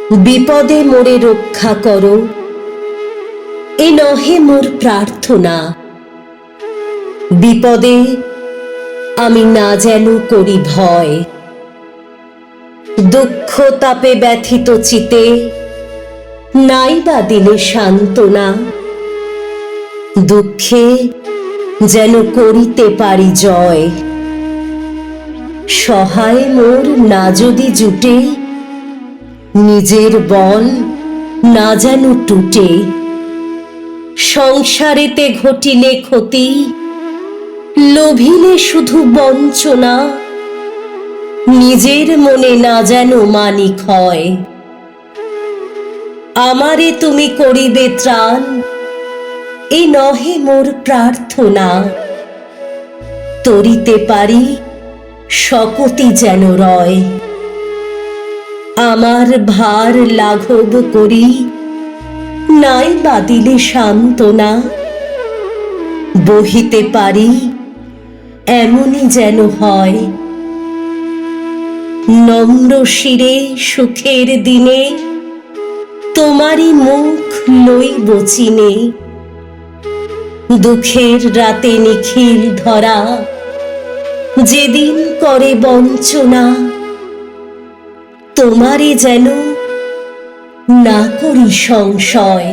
বিপদে মোরে রক্ষা করো, এ নহে মোর প্রার্থনা। বিপদে আমি না যেন করি ভয়, দুঃখ তাপে ব্যথিত চিতে নাই বা দিলে সান্ত্বনা। দুঃখে যেন করিতে পারি জয়, সহায় মোর না যদি জুটে, নিজের বল না যেন টুটে। সংসারেতে ঘটিলে ক্ষতি, লোভিলে শুধু বঞ্চনা, নিজের মনে না যেন মানি ক্ষয়। আমারে তুমি করিবে ত্রাণ, এ নহে মোর প্রার্থনা। তরিতে পারি শকতি যেন রয়, আমার ভার লাঘব করি নাই বা দিলে সান্ত্বনা। বহিতে পারি এমনই যেন হয়, নম্র শিরে সুখের দিনে তোমারই মুখ লইব চিনে। দুঃখের রাতে নিখিল ধরা, যেদিন করে বঞ্চনা, তোমারে যেন না করি সংশয়।